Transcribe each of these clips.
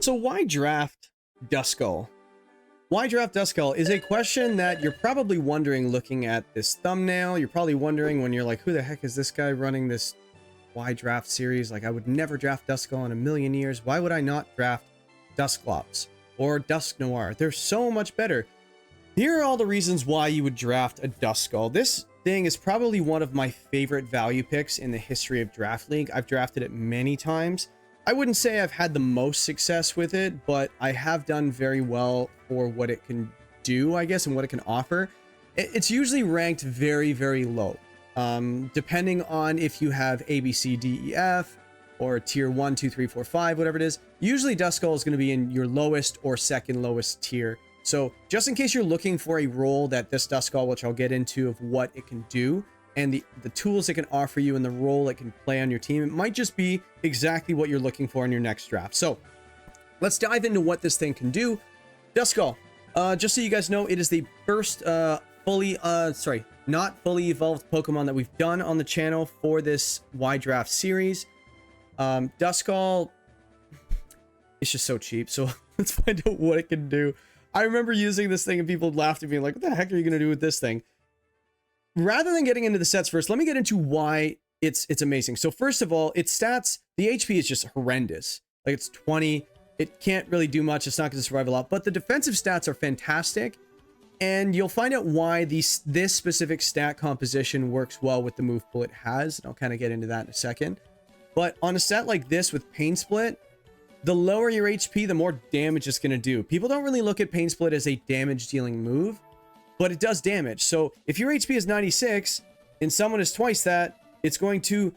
So why draft Duskull? Why draft Duskull is a question that you're probably wondering looking at this thumbnail. You're probably wondering when you're like, who the heck is this guy running this why draft series? Like, I would never draft Duskull in a million years. Why would I not draft Dusclops or Dusknoir? They're so much better. Here are all the reasons why you would draft a Duskull. This thing is probably one of my favorite value picks in the history of Draft League. I've drafted it many times. I wouldn't say I've had the most success with it, but I have done very well for what it can do, I guess, and what it can offer. It's usually ranked very, very low, depending on if you have A, B, C, D, E, F, or tier 1, 2, 3, 4, 5, whatever it is. Usually Duskull is going to be in your lowest or second lowest tier. So just in case you're looking for a role that this Duskull, which I'll get into of what it can do, and the tools it can offer you and the role it can play on your team, it might just be exactly what you're looking for in your next draft. So let's dive into what this thing can do. Duskull, just so you guys know, it is the first not fully evolved Pokemon that we've done on the channel for this Y Draft series. Duskull, it's just so cheap. So let's find out what it can do. I remember using this thing and people laughed at me like, what the heck are you going to do with this thing? Rather than getting into the sets first, let me get into why it's amazing. So first of all, its stats, the HP is just horrendous. Like, it's 20. It can't really do much. It's not going to survive a lot, but the defensive stats are fantastic. And you'll find out why this specific stat composition works well with the move pool it has. And I'll kind of get into that in a second. But on a set like this with Pain Split, the lower your HP, the more damage it's going to do. People don't really look at Pain Split as a damage dealing move, but it does damage. So if your HP is 96 and someone is twice that, it's going to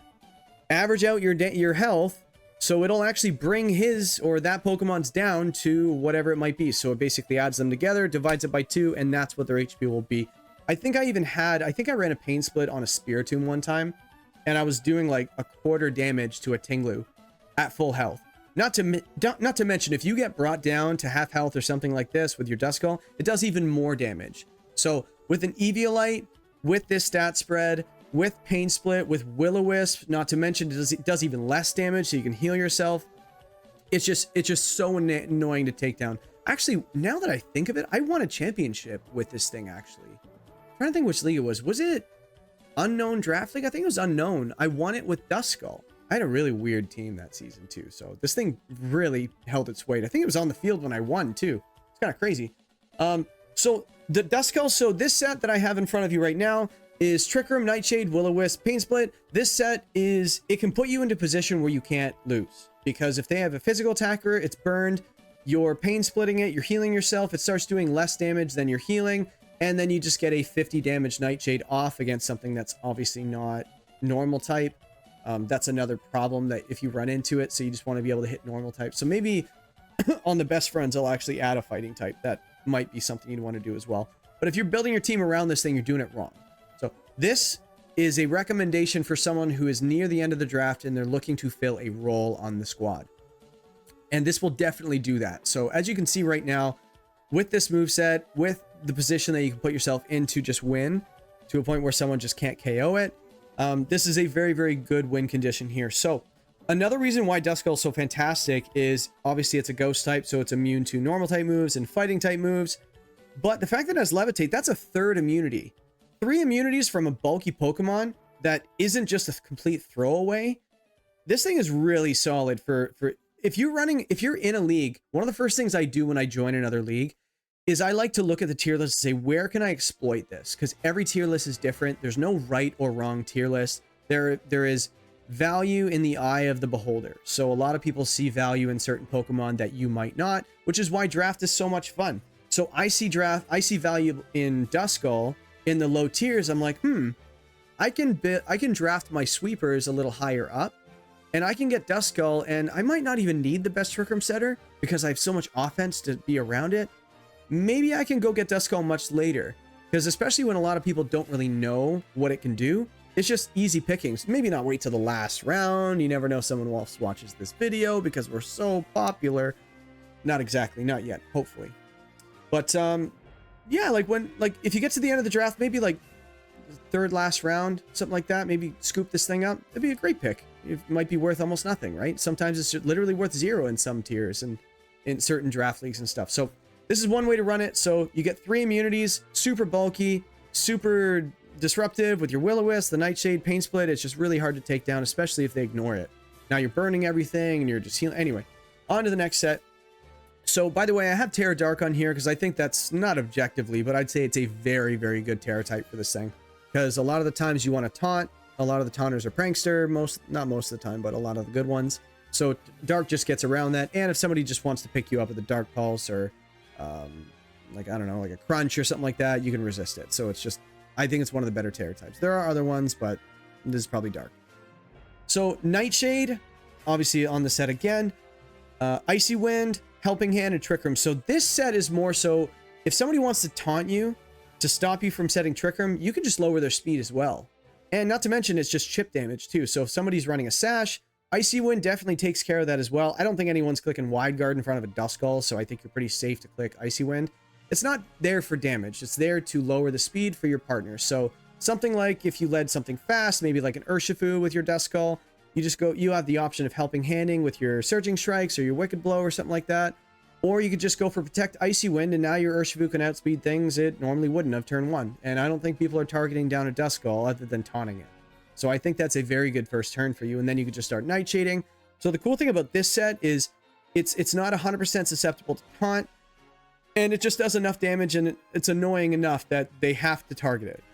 average out your health. So it'll actually bring his or that Pokemon's down to whatever it might be. So it basically adds them together, divides it by 2, and that's what their HP will be. I think I ran a Pain Split on a Spiritomb one time, and I was doing like a quarter damage to a Tinglu at full health. Not to mention, if you get brought down to half health or something like this with your Duskull, it does even more damage. So with an Eviolite, with this stat spread, with Pain Split, with Will-O-Wisp, not to mention it does even less damage, so you can heal yourself. It's just so annoying to take down. Actually, now that I think of it, I won a championship with this thing, actually. I'm trying to think which league it was. Was it Unknown Draft League? I think it was Unknown. I won it with Duskull. I had a really weird team that season too, so this thing really held its weight. I think it was on the field when I won too. It's kind of crazy. So the Duskull, so this set that I have in front of you right now is Trick Room, Nightshade, Will-O-Wisp, Pain Split. This set it can put you into a position where you can't lose, because if they have a physical attacker, it's burned, you're Pain Splitting it, you're healing yourself, it starts doing less damage than you're healing, and then you just get a 50 damage Nightshade off against something that's obviously not normal type. That's another problem that if you run into it, so you just want to be able to hit normal type. So maybe on the best friends, I'll actually add a fighting type. That might be something you'd want to do as well. But if you're building your team around this thing, you're doing it wrong. So this is a recommendation for someone who is near the end of the draft and they're looking to fill a role on the squad. And this will definitely do that. So as you can see right now, with this moveset, with the position that you can put yourself in to just win to a point where someone just can't KO it, this is a very, very good win condition here. So another reason why Duskull is so fantastic is obviously it's a ghost type, so it's immune to normal type moves and fighting type moves. But the fact that it has Levitate, that's a third immunity. 3 immunities from a bulky Pokemon that isn't just a complete throwaway. This thing is really solid for if you're in a league. One of the first things I do when I join another league is I like to look at the tier list and say, where can I exploit this? Because every tier list is different. There's no right or wrong tier list. There is value in the eye of the beholder. So a lot of people see value in certain Pokemon that you might not, which is why draft is so much fun. So I see value in Duskull in the low tiers. I'm like, I can draft my sweepers a little higher up, and I can get Duskull, and I might not even need the best Trick Room setter because I have so much offense to be around it. Maybe I can go get Duskull much later, because especially when a lot of people don't really know what it can do, it's just easy pickings. Maybe not wait till the last round. You never know, someone else watches this video because we're so popular. Not exactly, not yet, hopefully. But yeah, if you get to the end of the draft, maybe like third last round, something like that, maybe scoop this thing up. It'd be a great pick. It might be worth almost nothing, right? Sometimes it's literally worth 0 in some tiers, and in certain draft leagues and stuff. So this is one way to run it. So you get 3 immunities, super bulky, super disruptive with your Will-O-Wisp, the Nightshade, Pain Split. It's just really hard to take down, especially if they ignore it. Now you're burning everything and you're just healing. Anyway, on to the next set. So by the way, I have Terra Dark on here because I think that's not objectively, but I'd say it's a very, very good Terra type for this thing. Because a lot of the times you want to taunt. A lot of the taunters are prankster, not most of the time, but a lot of the good ones. So Dark just gets around that. And if somebody just wants to pick you up with a Dark Pulse or like, I don't know, like a Crunch or something like that, you can resist it. So it's just, I think it's one of the better Terra types. There are other ones, but this is probably Dark. So Nightshade, obviously on the set again. Icy Wind, Helping Hand, and Trick Room. So this set is more so, if somebody wants to taunt you to stop you from setting Trick Room, you can just lower their speed as well. And not to mention, it's just chip damage too. So if somebody's running a Sash, Icy Wind definitely takes care of that as well. I don't think anyone's clicking Wide Guard in front of a Duskull, so I think you're pretty safe to click Icy Wind. It's not there for damage. It's there to lower the speed for your partner. So something like if you led something fast, maybe like an Urshifu with your Duskull, you have the option of Helping Handing with your Surging Strikes or your Wicked Blow or something like that. Or you could just go for Protect Icy Wind, and now your Urshifu can outspeed things it normally wouldn't have turn 1. And I don't think people are targeting down a Duskull other than taunting it. So I think that's a very good first turn for you. And then you could just start Nightshading. So the cool thing about this set is it's not 100% susceptible to taunt. And it just does enough damage, and it's annoying enough that they have to target it.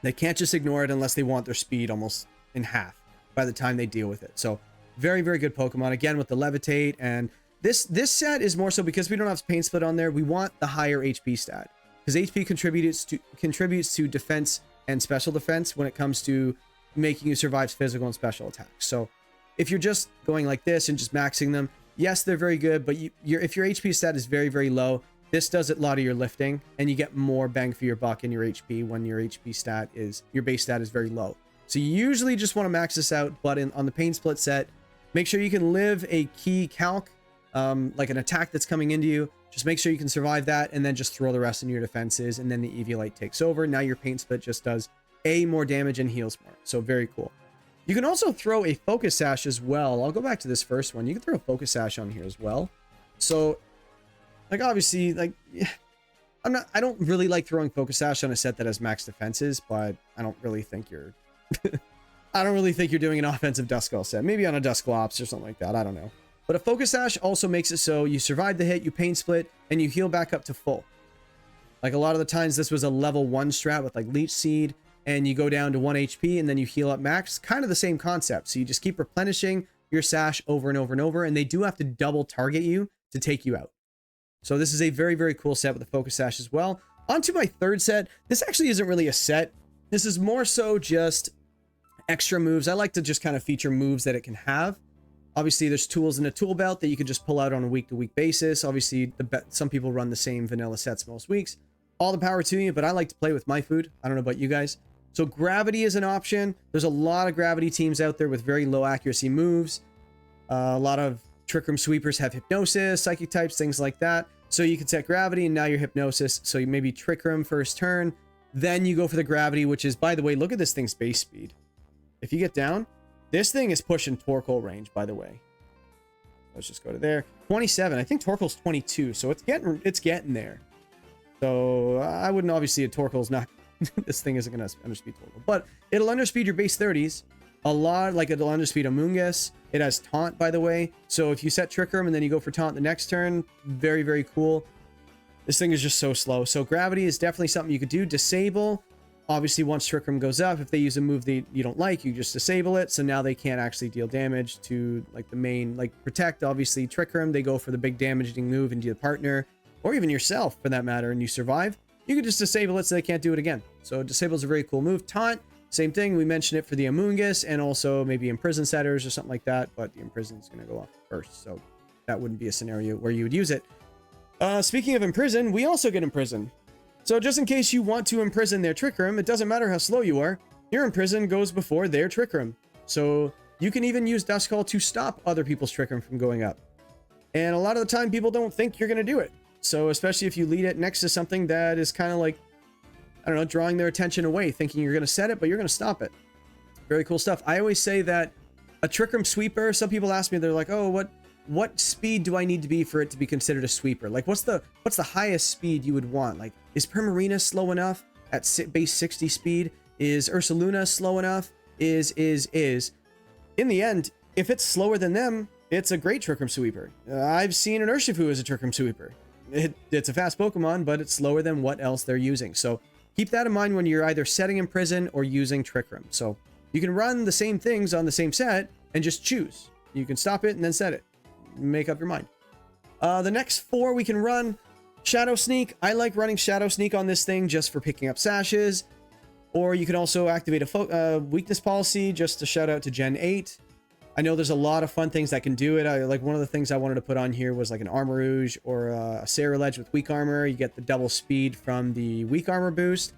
They can't just ignore it unless they want their speed almost in half by the time they deal with it. So very, very good Pokemon. Again, with the Levitate. And this set is more so because we don't have Pain Split on there. We want the higher HP stat. Because HP contributes to defense and special defense when it comes to making you survive physical and special attacks. So if you're just going like this and just maxing them, yes, they're very good. But if your HP stat is very, very low, this does a lot of your lifting, and you get more bang for your buck in your HP when your HP stat is, your base stat is very low. So you usually just want to max this out, but on the Pain Split set, make sure you can live a key calc, like an attack that's coming into you. Just make sure you can survive that, and then just throw the rest in your defenses, and then the Eviolite takes over. Now your Pain Split just does more damage and heals more. So very cool. You can also throw a Focus Sash as well. I'll go back to this first one. You can throw a Focus Sash on here as well. So like obviously, like I don't really like throwing Focus Sash on a set that has max defenses, but I don't really think you're I don't really think you're doing an offensive Duskull set. Maybe on a Duskull Ops or something like that. I don't know. But a Focus Sash also makes it so you survive the hit, you Pain Split, and you heal back up to full. Like a lot of the times this was a level 1 strat with like Leech Seed, and you go down to 1 HP and then you heal up max. Kind of the same concept. So you just keep replenishing your Sash over and over and over, and they do have to double target you to take you out. So this is a very, very cool set with a Focus Sash as well. On to my third set. This actually isn't really a set. This is more so just extra moves. I like to just kind of feature moves that it can have. Obviously, there's tools in a tool belt that you can just pull out on a week-to-week basis. Obviously, some people run the same vanilla sets most weeks. All the power to you, but I like to play with my food. I don't know about you guys. So Gravity is an option. There's a lot of Gravity teams out there with very low accuracy moves. A lot of Trick Room sweepers have Hypnosis, Psychic types, things like that. So you can set Gravity, and now you're Hypnosis. So you maybe Trick Room first turn. Then you go for the Gravity, which is, by the way, look at this thing's base speed. If you get down, this thing is pushing Torkoal range, by the way. Let's just go to there. 27. I think Torkoal's 22, so it's getting there. So I wouldn't, obviously, a Torkoal's not... this thing isn't going to underspeed Torkoal. But it'll underspeed your base 30s. A lot, like it'll underspeed Amoonguss. It has Taunt, by the way. So if you set Trick Room and then you go for Taunt the next turn, very, very cool. This thing is just so slow. So Gravity is definitely something you could do. Disable. Obviously, once Trick Room goes up, if they use a move that you don't like, you just disable it. So now they can't actually deal damage to like the main, like Protect, obviously Trick Room. They go for the big damaging move into your partner, or even yourself for that matter, and you survive. You can just disable it so they can't do it again. So Disable is a very cool move. Taunt, same thing. We mentioned it for the Amoonguss and also maybe Imprison setters or something like that, but the Imprison is going to go off first. So that wouldn't be a scenario where you would use it. Speaking of Imprison, we also get Imprison. So just in case you want to imprison their Trick Room, it doesn't matter how slow you are, your Imprison goes before their Trick Room. So you can even use Duskull to stop other people's Trick Room from going up. And a lot of the time, people don't think you're going to do it. So especially if you lead it next to something that is kind of like, I don't know, drawing their attention away, thinking you're going to set it, but you're going to stop it. Very cool stuff. I always say that a Trick Room sweeper, some people ask me, they're like, oh, what speed do I need to be for it to be considered a sweeper? Like, what's the highest speed you would want? Like, is Primarina slow enough at base 60 speed? Is Ursaluna slow enough? Is in the end, if it's slower than them, it's a great Trick Room Sweeper. I've seen an Urshifu as a Trick Room Sweeper. It's a fast Pokemon, but it's slower than what else they're using. So keep that in mind when you're either setting Imprison or using Trick Room. So you can run the same things on the same set and just choose. You can stop it and then set it. Make up your mind. The next 4 we can run Shadow Sneak. I like running Shadow Sneak on this thing just for picking up Sashes. Or you can also activate a weakness policy, just to shout out to Gen 8. I know there's a lot of fun things that can do it. Like one of the things I wanted to put on here was like an Armarouge or a Ceruledge with weak armor. You get the double speed from the weak armor boost.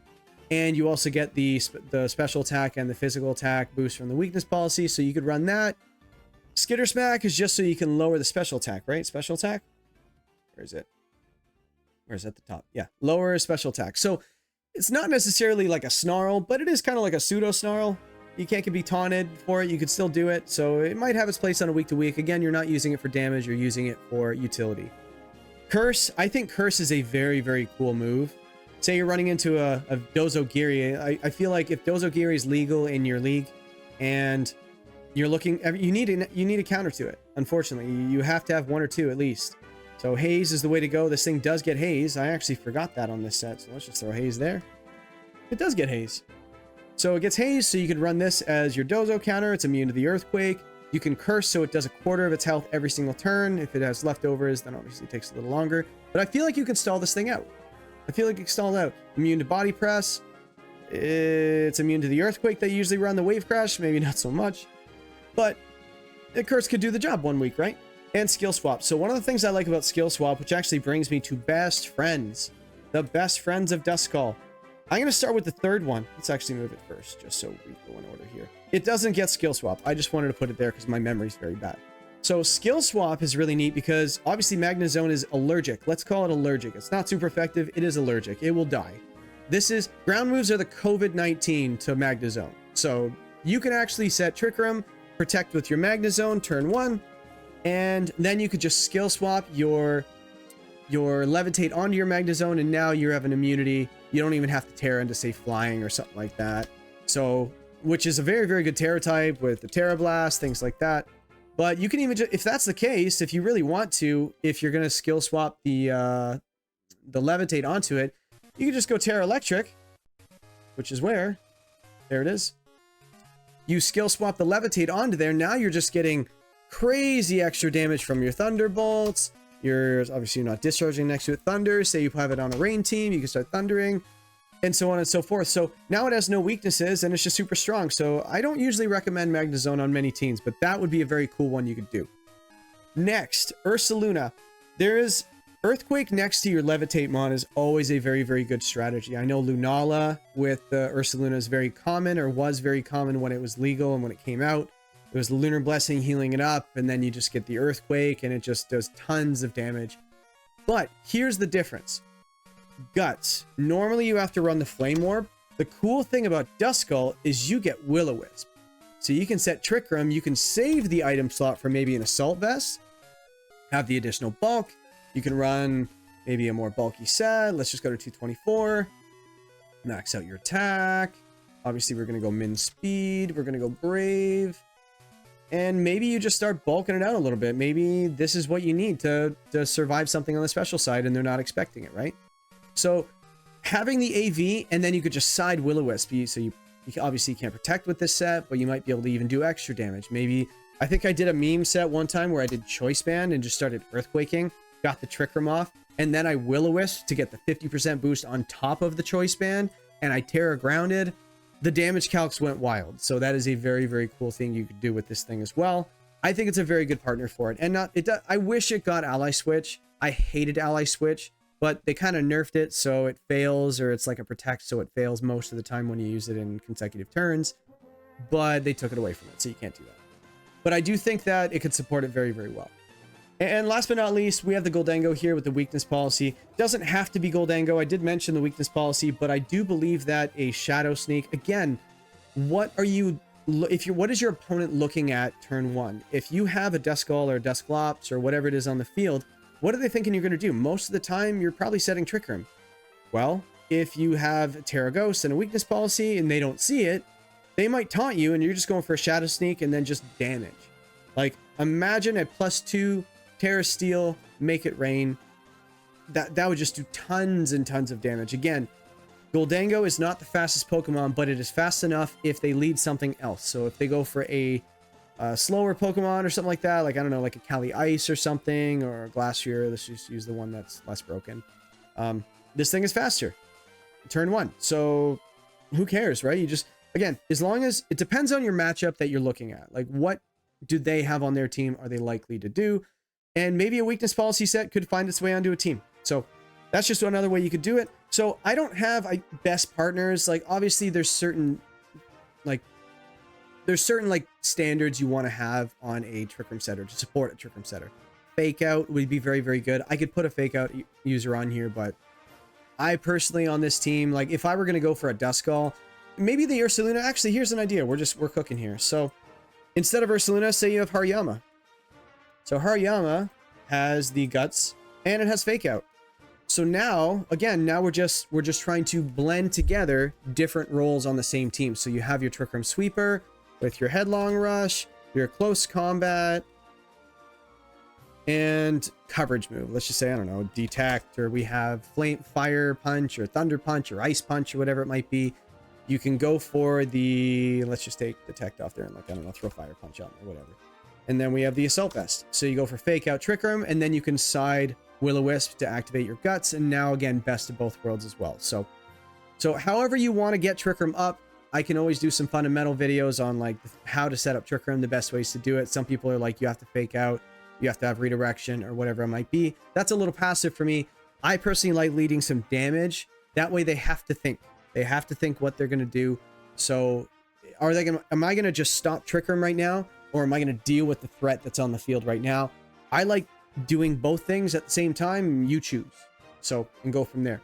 And you also get the special attack and the physical attack boost from the weakness policy. So you could run that. Skitter Smack is just so you can lower the special attack, right? Special attack? Where is it? Where's it at the top? Yeah, lower special attack. So it's not necessarily like a Snarl, but it is kind of like a pseudo Snarl. You can't be taunted for it. You could still do it. So it might have its place on a week to week. Again, you're not using it for damage. You're using it for utility. Curse. I think Curse is a very, very cool move. Say you're running into a Dozogiri. I feel like if Dozogiri is legal in your league and you're looking, you need a counter to it. Unfortunately, you have to have 1 or 2 at least. So Haze is the way to go. This thing does get Haze. I actually forgot that on this set. So let's just throw Haze there. It does get Haze. So it gets Haze, so you can run this as your Dozo counter. It's immune to the Earthquake. You can Curse, so it does 1/4 of its health every single turn. If it has leftovers, then obviously it takes a little longer. But I feel like you can stall this thing out. I feel like you can stall it out. Immune to Body Press. It's immune to the Earthquake that you usually run. The Wave Crash, maybe not so much. But the Curse could do the job 1 week, right? And Skill Swap. So one of the things I like about Skill Swap, which actually brings me to Best Friends. The Best Friends of Duskull. I'm going to start with the 3rd one. Let's actually move it first, just so we go in order here. It doesn't get Skill Swap. I just wanted to put it there because my memory is very bad. So Skill Swap is really neat because obviously Magnezone is allergic. Let's call it allergic. It's not super effective. It is allergic. It will die. Ground moves are the COVID-19 to Magnezone. So you can actually set Trick Room, protect with your Magnezone turn 1, and then you could just Skill Swap your Levitate onto your Magnezone, and now you have an immunity. You don't even have to Terra into, say, Flying or something like that. So, which is a very, very good Terra type with the Terra Blast, things like that. But you can even, if that's the case, if you really want to, if you're going to Skill Swap the Levitate onto it, you can just go Terra Electric, which is where, there it is. You Skill Swap the Levitate onto there. Now you're just getting crazy extra damage from your Thunderbolts. You're obviously not discharging next to it Thunder. Say you have it on a rain team, you can start thundering, and so on and so forth. So now it has no weaknesses and it's just super strong. So I don't usually recommend Magnezone on many teams, but that would be a very cool one you could do. Next, Ursaluna. There is Earthquake next to your Levitate mon is always a very, very good strategy. I know Lunala with Ursaluna is very common, or was very common when it was legal and when it came out. It was the Lunar Blessing healing it up, and then you just get the Earthquake, and it just does tons of damage. But here's the difference. Guts. Normally you have to run the Flame Orb. The cool thing about Duskull is you get Will-O-Wisp. So you can set Trick Room, you can save the item slot for maybe an Assault Vest, have the additional bulk. You can run maybe a more bulky set. Let's just go to 224. Max out your attack. Obviously, we're going to go min speed. We're going to go brave. And maybe you just start bulking it out a little bit. Maybe this is what you need to survive something on the special side and they're not expecting it, right? So having the AV, and then you could just side Will-O-Wisp. So you obviously can't protect with this set, but you might be able to even do extra damage. Maybe, I think I did a meme set one time where I did Choice Band and just started Earthquaking, got the Trick Room off, and then I Will-O-Wisp to get the 50% boost on top of the Choice Band, and I Terra Grounded. The damage calcs went wild. So that is a very, very cool thing you could do with this thing as well. I think it's a very good partner for it. And I wish it got Ally Switch. I hated Ally Switch, but they kind of nerfed it so it fails, or it's like a protect, so it fails most of the time when you use it in consecutive turns. But they took it away from it, so you can't do that. But I do think that it could support it very, very well. And last but not least, we have the Goldango here with the weakness policy. Doesn't have to be Goldango. I did mention the weakness policy, but I do believe that a Shadow Sneak, again, what are you what is your opponent looking at turn 1? If you have a Duskull or a Dusclops or whatever it is on the field, what are they thinking you're going to do? Most of the time, you're probably setting Trick Room. Well, if you have Terra Ghost and a weakness policy and they don't see it, they might taunt you and you're just going for a Shadow Sneak and then just damage. Like, imagine a +2 Terra Steel, make it rain. That would just do tons and tons of damage. Again, Goldango is not the fastest Pokemon, but it is fast enough if they lead something else. So if they go for a slower Pokemon or something like that, like, I don't know, like a Cali Ice or something, or a Glacier, let's just use the one that's less broken. This thing is faster. Turn 1. So who cares, right? You just, again, as long as it depends on your matchup that you're looking at. Like, what do they have on their team? Are they likely to do? And maybe a weakness policy set could find its way onto a team. So that's just another way you could do it. So I don't have best partners. Like, obviously there's certain standards you want to have on a Trick Room setter to support a Trick Room setter. Fake Out would be very, very good. I could put a Fake Out user on here, but I personally on this team, like, if I were going to go for a Duskull, maybe the Ursaluna. Actually, here's an idea. We're cooking here. So instead of Ursaluna, say you have Hariyama. So Hariyama has the Guts and it has Fake Out. So now, again, we're just trying to blend together different roles on the same team. So you have your Trick Room Sweeper with your Headlong Rush, your Close Combat, and coverage move. Let's just say, I don't know, Detect, or we have Fire Punch or Thunder Punch or Ice Punch or whatever it might be. You can go for the, let's just take Detect off there and, like, I don't know, throw Fire Punch on or whatever. And then we have the Assault Vest. So you go for Fake Out, Trick Room, and then you can side Will-O-Wisp to activate your Guts, and now, again, best of both worlds as well. So however you want to get Trick Room up, I can always do some fundamental videos on, like, how to set up Trick Room, the best ways to do it. Some people are like, you have to Fake Out, you have to have Redirection, or whatever it might be. That's a little passive for me. I personally like leading some damage. That way they have to think. They have to think what they're going to do. So am I going to just stop Trick Room right now, or am I going to deal with the threat that's on the field right now? I like doing both things at the same time. You choose. So, and go from there.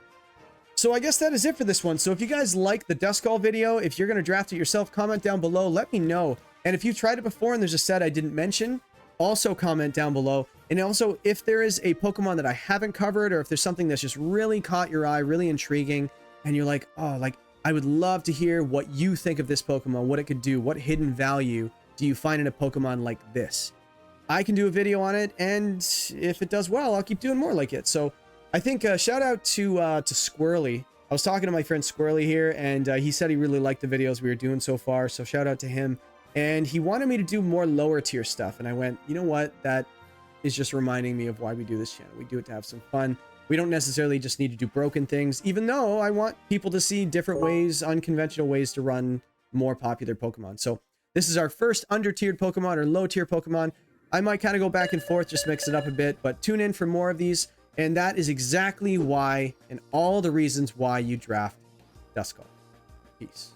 So I guess that is it for this one. So if you guys like the Duskull video, if you're going to draft it yourself, comment down below. Let me know. And if you've tried it before and there's a set I didn't mention, also comment down below. And also, if there is a Pokemon that I haven't covered, or if there's something that's just really caught your eye, really intriguing, and you're like, oh, like, I would love to hear what you think of this Pokemon, what it could do, what hidden value do you find in a Pokemon like this? I can do a video on it, and if it does well, I'll keep doing more like it. So I think shout out to Squirrely. I was talking to my friend Squirrely here, and he said he really liked the videos we were doing so far, so shout out to him. And he wanted me to do more lower tier stuff, and I went, you know what, that is just reminding me of why we do this channel. We do it to have some fun. We don't necessarily just need to do broken things, even though I want people to see different ways, unconventional ways to run more popular Pokemon. So this is our first under-tiered Pokemon, or low-tier Pokemon. I might kind of go back and forth, just mix it up a bit, but tune in for more of these. And that is exactly why, and all the reasons why you draft Duskull. Peace.